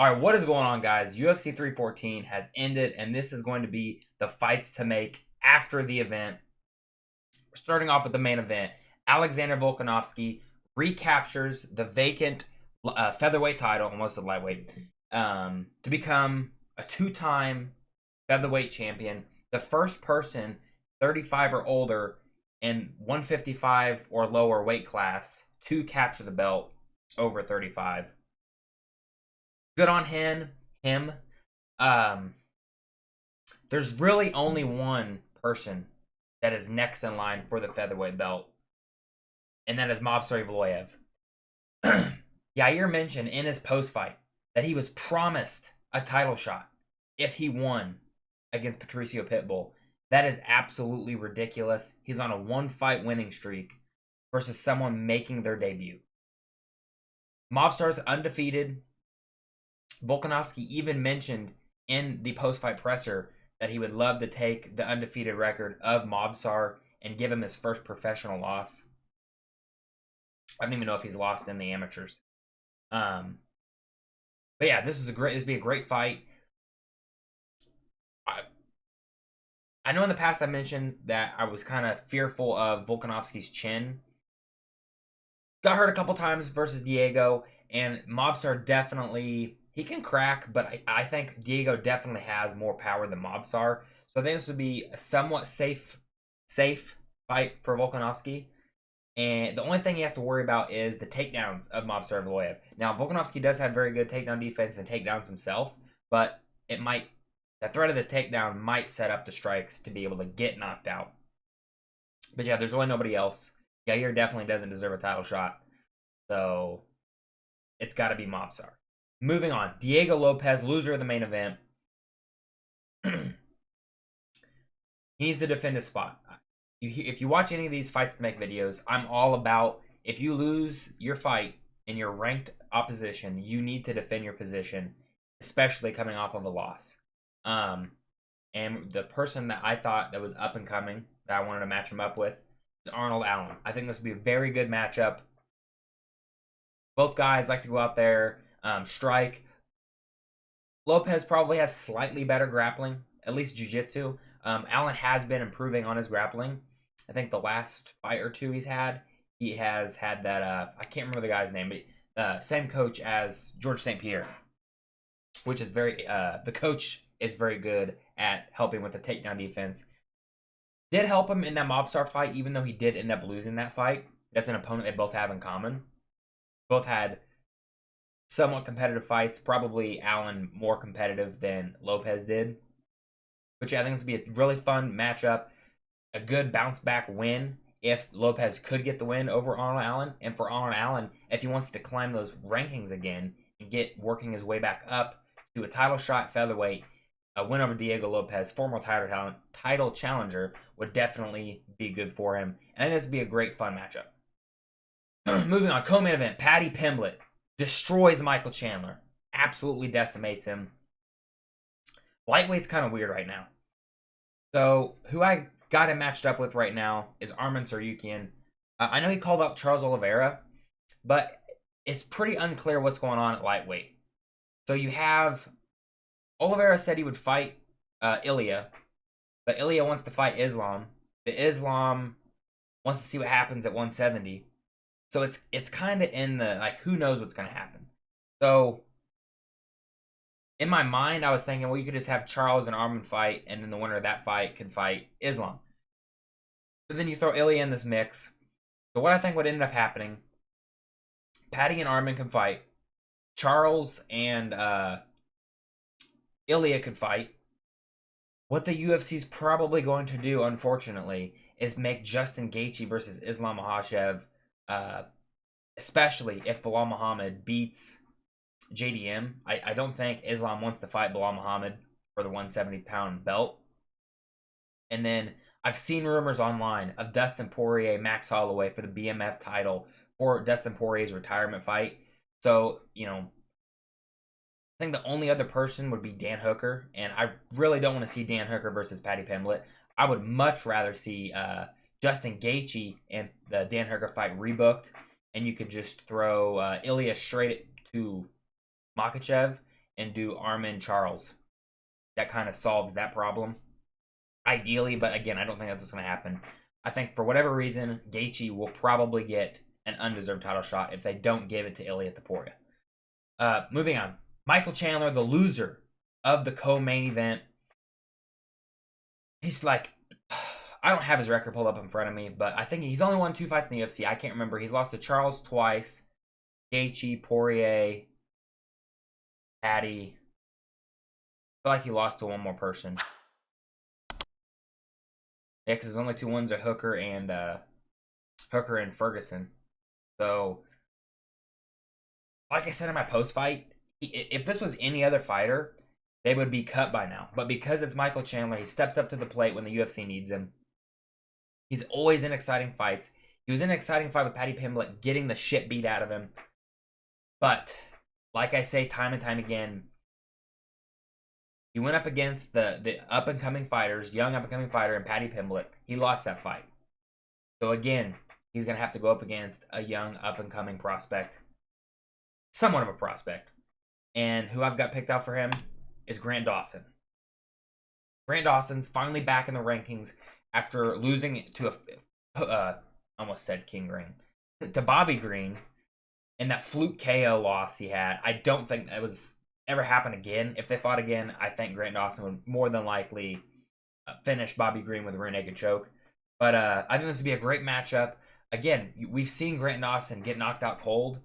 All right, what is going on, guys? UFC 314 has ended, and this is going to be the fights to make after the event. We're starting off with the main event. Alexander Volkanovski recaptures the vacant featherweight title, almost a lightweight, to become a two-time featherweight champion. The first person 35 or older in 155 or lower weight class to capture the belt over 35. Good on him. Um, there's really only one person that is next in line for the featherweight belt, and that is Mobster Evloev. Yair mentioned in his post-fight that he was promised a title shot if he won against Patricio Pitbull. That is absolutely ridiculous. He's on a one-fight winning streak versus someone making their debut. Mobster's undefeated. Volkanovski even mentioned in the post-fight presser that he would love to take the undefeated record of Mobstar and give him his first professional loss. I don't even know if he's lost in the amateurs. But yeah, this would be a great fight. I know in the past I mentioned that I was kind of fearful of Volkanovski's chin. Got hurt a couple times versus Diego, and Mobstar definitely, he can crack, but I think Diego definitely has more power than Mobstar. So I think this would be a somewhat safe fight for Volkanovski. And the only thing he has to worry about is the takedowns of Mobster Evloev. Now, Volkanovski does have very good takedown defense and takedowns himself, but the threat of the takedown might set up the strikes to be able to get knocked out. But yeah, there's really nobody else. Yair definitely doesn't deserve a title shot. So it's got to be Mobstar. Moving on, Diego Lopes, loser of the main event. He needs to defend his spot. If you watch any of these fights to make videos, I'm all about, if you lose your fight in your ranked opposition, you need to defend your position, especially coming off of a loss. And the person that I thought that was up and coming, that I wanted to match him up with, is Arnold Allen. I think this would be a very good matchup. Both guys like to go out there, strike. Lopes probably has slightly better grappling, at least jiu-jitsu. Allen has been improving on his grappling. I think the last fight or two he has had that, I can't remember the guy's name, but same coach as George St. Pierre, which is the coach is very good at helping with the takedown defense. Did help him in that Mobstar fight, even though he did end up losing that fight. That's an opponent they both have in common. Both had somewhat competitive fights, probably Allen more competitive than Lopes did. But yeah, I think this would be a really fun matchup. A good bounce back win if Lopes could get the win over Arnold Allen. And for Arnold Allen, if he wants to climb those rankings again and get working his way back up to a title shot featherweight, a win over Diego Lopes, former title challenger, would definitely be good for him. And I think this would be a great fun matchup. Moving on, co-main event, Paddy Pimblett destroys Michael Chandler. Absolutely decimates him. Lightweight's kind of weird right now. So, who I got him matched up with right now is Arman Tsarukyan. I know he called out Charles Oliveira, but it's pretty unclear what's going on at lightweight. So you have, Oliveira said he would fight Ilya, but Ilya wants to fight Islam. The Islam wants to see what happens at 170. So it's kind of in the, like, who knows what's going to happen. So in my mind, I was thinking, well, you could just have Charles and Arman fight, and then the winner of that fight could fight Islam. But then you throw Ilya in this mix. So what I think would end up happening, Paddy and Arman can fight. Charles and Ilya could fight. What the UFC is probably going to do, unfortunately, is make Justin Gaethje versus Islam Makhachev, especially if Bilal Muhammad beats JDM. I don't think Islam wants to fight Bilal Muhammad for the 170-pound belt. And then I've seen rumors online of Dustin Poirier, Max Holloway for the BMF title for Dustin Poirier's retirement fight. So, I think the only other person would be Dan Hooker, and I really don't want to see Dan Hooker versus Paddy Pimblett. I would much rather see Justin Gaethje and the Dan Hooker fight rebooked, and you could just throw Ilya straight to Makhachev and do Armin Charles. That kind of solves that problem. Ideally, but again, I don't think that's what's going to happen. I think for whatever reason, Gaethje will probably get an undeserved title shot if they don't give it to Ilia Topuria. Moving on. Michael Chandler, the loser of the co-main event. He's like, I don't have his record pulled up in front of me, but I think he's only won 2 fights in the UFC. I can't remember. He's lost to Charles twice, Gaethje, Poirier, Patty. I feel like he lost to one more person. Yeah, because his only 2 wins are Hooker and Ferguson. So, like I said in my post-fight, if this was any other fighter, they would be cut by now. But because it's Michael Chandler, he steps up to the plate when the UFC needs him. He's always in exciting fights. He was in an exciting fight with Paddy Pimblett, getting the shit beat out of him. But, like I say time and time again, he went up against the up-and-coming fighters, young up-and-coming fighter, and Paddy Pimblett. He lost that fight. So again, he's going to have to go up against a young up-and-coming prospect. Somewhat of a prospect. And who I've got picked out for him is Grant Dawson. Grant Dawson's finally back in the rankings after losing to almost said King Green, to Bobby Green in that fluke KO loss he had. I don't think that was ever happen again. If they fought again, I think Grant Dawson would more than likely finish Bobby Green with a rear naked choke. But I think this would be a great matchup. Again, we've seen Grant Dawson get knocked out cold,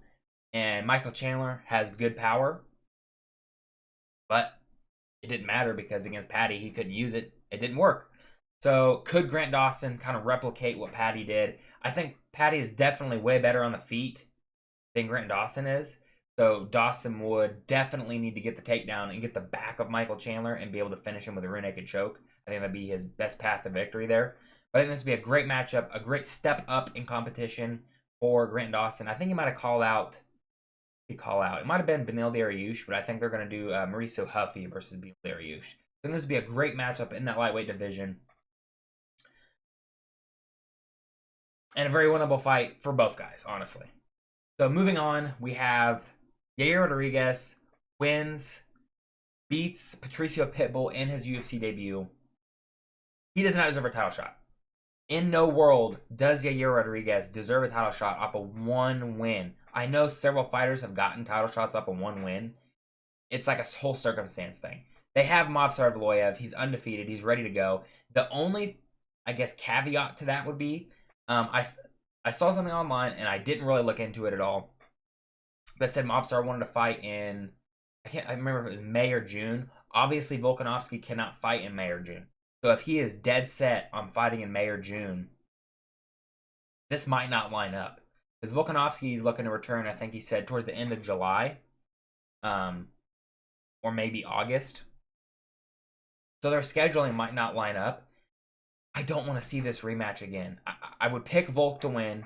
and Michael Chandler has good power. But it didn't matter because against Paddy, he couldn't use it. It didn't work. So could Grant Dawson kind of replicate what Paddy did? I think Paddy is definitely way better on the feet than Grant Dawson is. So Dawson would definitely need to get the takedown and get the back of Michael Chandler and be able to finish him with a rear naked choke. I think that'd be his best path to victory there. But I think this would be a great matchup, a great step up in competition for Grant Dawson. I think he might have called out. It might have been Beneil Dariush, but I think they're going to do Mauricio Huffy versus Beneil Dariush. So this would be a great matchup in that lightweight division. And a very winnable fight for both guys, honestly. So moving on, we have Yair Rodriguez beats Patricio Pitbull in his UFC debut. He does not deserve a title shot. In no world does Yair Rodriguez deserve a title shot off of one win. I know several fighters have gotten title shots off of one win. It's like a whole circumstance thing. They have Movsar Evloev. He's undefeated. He's ready to go. The only, I guess, caveat to that would be, I saw something online, and I didn't really look into it at all, that said Movsar wanted to fight in, I remember if it was May or June. Obviously, Volkanovski cannot fight in May or June. So if he is dead set on fighting in May or June, this might not line up. Because Volkanovski is looking to return, I think he said, towards the end of July. Or maybe August. So their scheduling might not line up. I don't want to see this rematch again. I would pick Volk to win.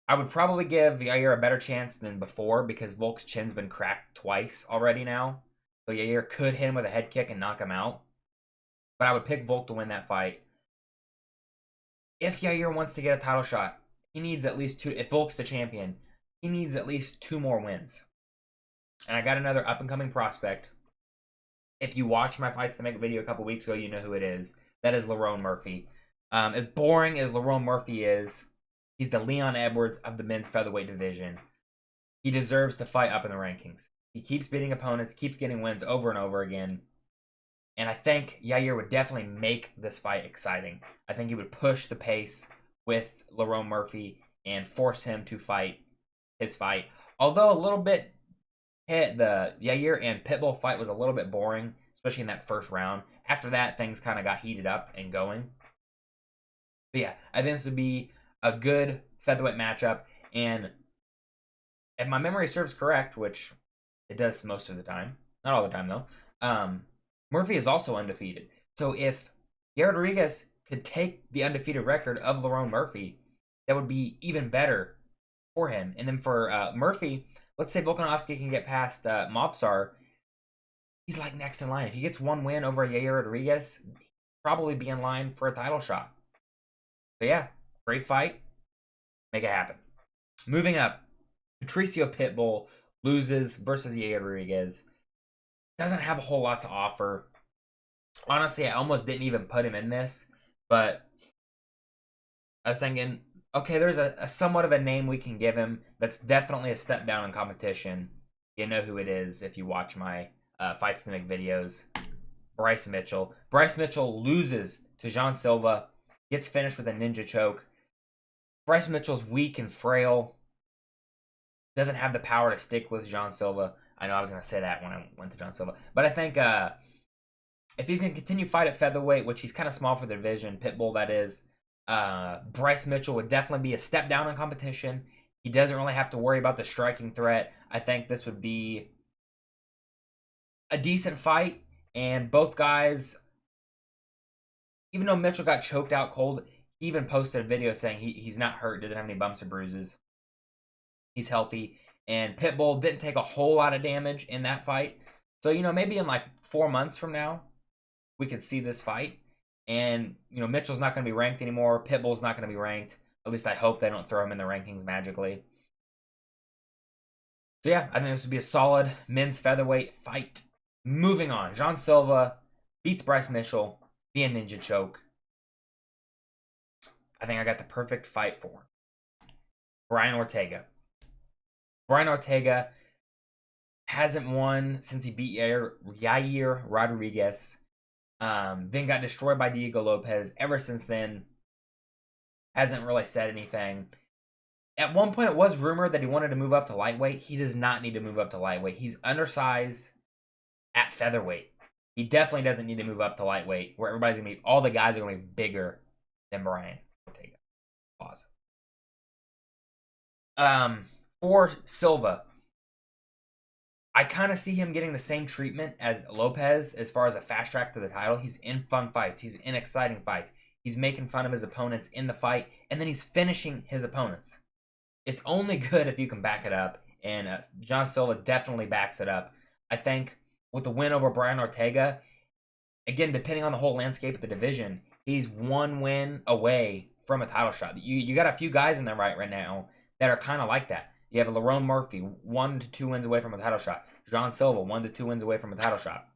I would probably give Yair a better chance than before because Volk's chin's been cracked twice already now. So Yair could hit him with a head kick and knock him out. But I would pick Volk to win that fight. If Yair wants to get a title shot, he needs at least 2. If Volk's the champion, he needs at least 2 more wins. And I got another up-and-coming prospect. If you watched my Fights to Make video a couple weeks ago, you know who it is. That is Lerone Murphy. As boring as Lerone Murphy is, he's the Leon Edwards of the men's featherweight division. He deserves to fight up in the rankings. He keeps beating opponents, keeps getting wins over and over again. And I think Yair would definitely make this fight exciting. I think he would push the pace with Lerone Murphy and force him to fight his fight. Although a little bit, the Yair and Pitbull fight was a little bit boring, especially in that first round. After that, things kind of got heated up and going. But yeah, I think this would be a good featherweight matchup. And if my memory serves correct, which it does most of the time, not all the time though, Murphy is also undefeated. So if Yair Rodriguez could take the undefeated record of Lerone Murphy, that would be even better for him. And then for Murphy, let's say Volkanovski can get past Movsar, he's like next in line. If he gets one win over Yair Rodriguez, he'll probably be in line for a title shot. So yeah, great fight. Make it happen. Moving up, Patricio Pitbull loses versus Yair Rodriguez. Doesn't have a whole lot to offer. Honestly, I almost didn't even put him in this, but I was thinking, okay, there's a somewhat of a name we can give him that's definitely a step down in competition. You know who it is if you watch my Fight Stomach videos. Bryce Mitchell. Bryce Mitchell loses to Jean Silva, gets finished with a ninja choke. Bryce Mitchell's weak and frail. Doesn't have the power to stick with Jean Silva. I know I was going to say that when I went to Jean Silva. But I think if he's going to continue fight at featherweight, which he's kind of small for the division, Pitbull that is, Bryce Mitchell would definitely be a step down in competition. He doesn't really have to worry about the striking threat. I think this would be a decent fight. And both guys, even though Mitchell got choked out cold, he even posted a video saying he's not hurt, doesn't have any bumps or bruises. He's healthy. And Pitbull didn't take a whole lot of damage in that fight. So, maybe in like 4 months from now, we could see this fight. And, Mitchell's not going to be ranked anymore. Pitbull's not going to be ranked. At least I hope they don't throw him in the rankings magically. So, yeah, I think this would be a solid men's featherweight fight. Moving on. Jean Silva beats Bryce Mitchell via ninja choke. I think I got the perfect fight for him. Brian Ortega. Brian Ortega hasn't won since he beat Yair Rodriguez. Then got destroyed by Diego Lopes. Ever since then, hasn't really said anything. At one point, it was rumored that he wanted to move up to lightweight. He does not need to move up to lightweight. He's undersized at featherweight. He definitely doesn't need to move up to lightweight, where everybody's going to be, all the guys are going to be bigger than Brian Ortega. Pause. For Silva, I kind of see him getting the same treatment as Lopes as far as a fast track to the title. He's in fun fights. He's in exciting fights. He's making fun of his opponents in the fight, and then he's finishing his opponents. It's only good if you can back it up, and Jean Silva definitely backs it up. I think with the win over Brian Ortega, again, depending on the whole landscape of the division, he's one win away from a title shot. You got a few guys in there right now that are kind of like that. You have Lerone Murphy, 1 to 2 wins away from a title shot. Jean Silva, 1 to 2 wins away from a title shot.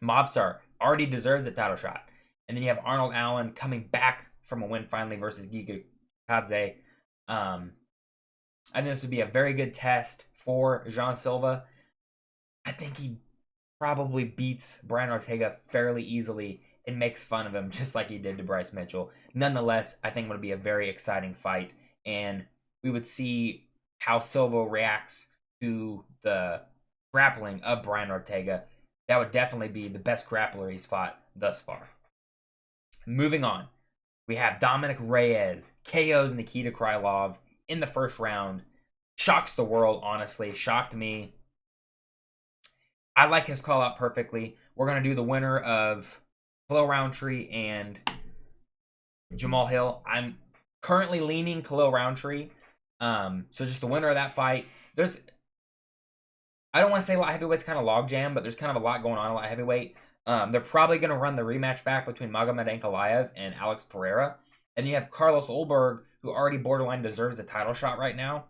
Mobstar already deserves a title shot. And then you have Arnold Allen coming back from a win finally versus Giga Kadze. I think this would be a very good test for Jean Silva. I think he probably beats Brian Ortega fairly easily and makes fun of him just like he did to Bryce Mitchell. Nonetheless, I think it would be a very exciting fight. And we would see how Silva reacts to the grappling of Brian Ortega. That would definitely be the best grappler he's fought thus far. Moving on, we have Dominic Reyes KOs Nikita Krylov in the first round. Shocks the world, honestly. Shocked me. I like his call out perfectly. We're going to do the winner of Khalil Roundtree and Jamal Hill. I'm currently leaning Khalil Roundtree. So just the winner of that fight. I don't want to say light heavyweight's kind of logjam, but there's kind of a lot going on in light heavyweight. They're probably going to run the rematch back between Magomed Ankalaev and Alex Pereira. And you have Carlos Ulberg, who already borderline deserves a title shot right now,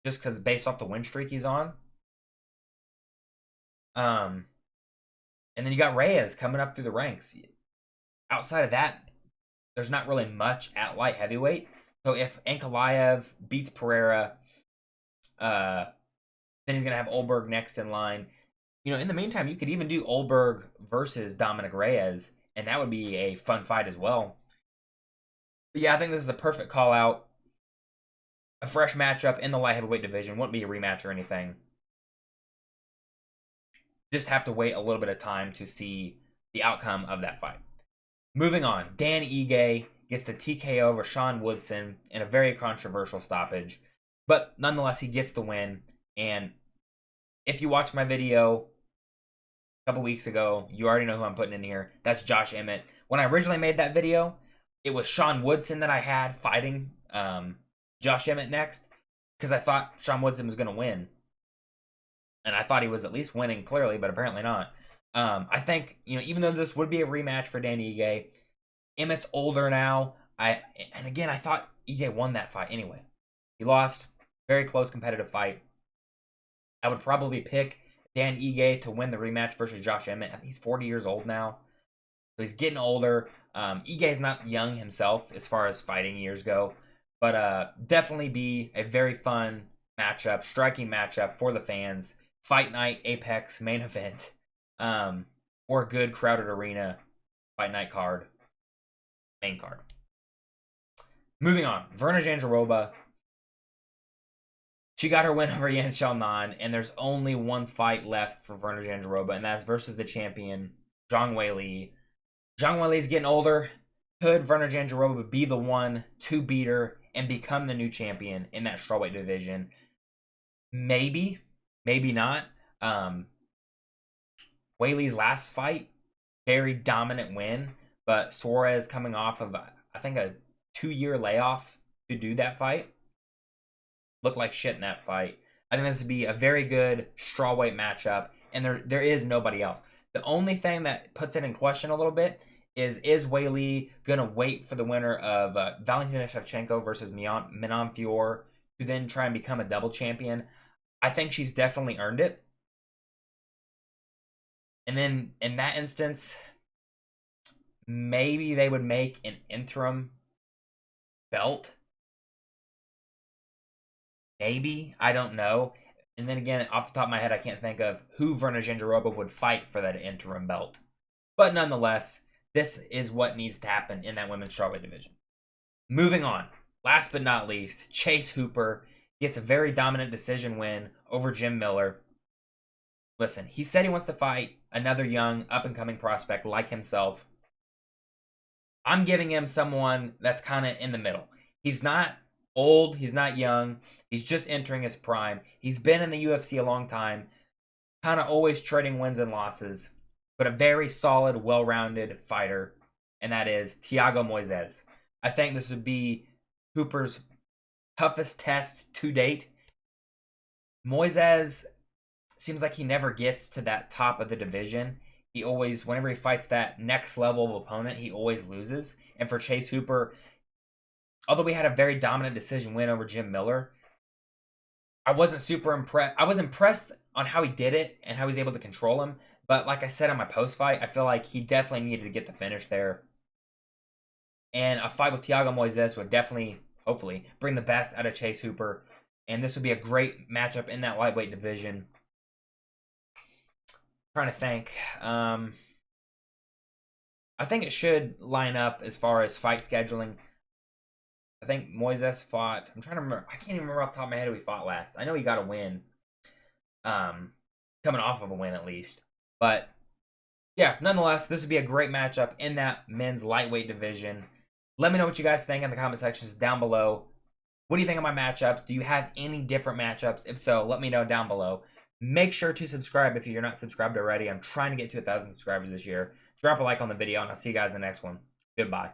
just because based off the win streak he's on. And then you got Reyes coming up through the ranks. Outside of that, there's not really much at light heavyweight. So if Ankalaev beats Pereira, then he's going to have Ulberg next in line. In the meantime, you could even do Ulberg versus Dominic Reyes, and that would be a fun fight as well. But yeah, I think this is a perfect call-out. A fresh matchup in the light heavyweight division. Wouldn't be a rematch or anything. Just have to wait a little bit of time to see the outcome of that fight. Moving on, Dan Ige gets the TKO over Sean Woodson in a very controversial stoppage. But nonetheless, he gets the win. And if you watched my video a couple weeks ago, you already know who I'm putting in here. That's Josh Emmett. When I originally made that video, it was Sean Woodson that I had fighting Josh Emmett next, because I thought Sean Woodson was going to win. And I thought he was at least winning clearly, but apparently not. I think, even though this would be a rematch for Dan Ige, Emmett's older now. And again, I thought Ige won that fight anyway. He lost. Very close competitive fight. I would probably pick Dan Ige to win the rematch versus Josh Emmett. I think he's 40 years old now, so he's getting older. Ige's not young himself as far as fighting years go, but definitely be a very fun matchup, striking matchup for the fans. Fight night, Apex main event, or a good crowded arena fight night card, main card. Moving on, Verna Jandiroba. She got her win over Yan Xiaonan, and there's only one fight left for Verna Jandiroba, and that's versus the champion, Zhang Weili. Zhang Weili's getting older. Could Verna Jandiroba be the one to beat her and become the new champion in that strawweight division? Maybe. Maybe not. Weili's last fight, very dominant win, but Suarez coming off of, I think, a 2-year layoff to do that fight. Looked like shit in that fight. I think this would be a very good strawweight matchup, and there is nobody else. The only thing that puts it in question a little bit is Weili going to wait for the winner of Valentina Shevchenko versus Manon Fior to then try and become a double champion? I think she's definitely earned it. And then in that instance, maybe they would make an interim belt. Maybe. I don't know. And then again, off the top of my head, I can't think of who Verna Jandiroba would fight for that interim belt. But nonetheless, this is what needs to happen in that women's strawweight division. Moving on. Last but not least, Chase Hooper gets a very dominant decision win over Jim Miller. Listen, he said he wants to fight another young, up-and-coming prospect like himself. I'm giving him someone that's kind of in the middle. He's not old, he's not young, he's just entering his prime. He's been in the UFC a long time, kind of always trading wins and losses, but a very solid, well-rounded fighter, and that is Thiago Moises. I think this would be Hooper's toughest test to date. Moises seems like he never gets to that top of the division. He always, whenever he fights that next level of opponent, he always loses. And for Chase Hooper, although we had a very dominant decision win over Jim Miller, I wasn't super impressed. I was impressed on how he did it and how he was able to control him. But like I said on my post-fight, I feel like he definitely needed to get the finish there. And a fight with Thiago Moises would definitely, hopefully, bring the best out of Chase Hooper. And this would be a great matchup in that lightweight division. Trying to think. I think it should line up as far as fight scheduling. I think Moises fought. I'm trying to remember. I can't even remember off the top of my head who he fought last. I know he got a win. Coming off of a win at least. But yeah, nonetheless, this would be a great matchup in that men's lightweight division. Let me know what you guys think in the comment sections down below. What do you think of my matchups? Do you have any different matchups? If so, let me know down below. Make sure to subscribe if you're not subscribed already. I'm trying to get to 1,000 subscribers this year. Drop a like on the video, and I'll see you guys in the next one. Goodbye.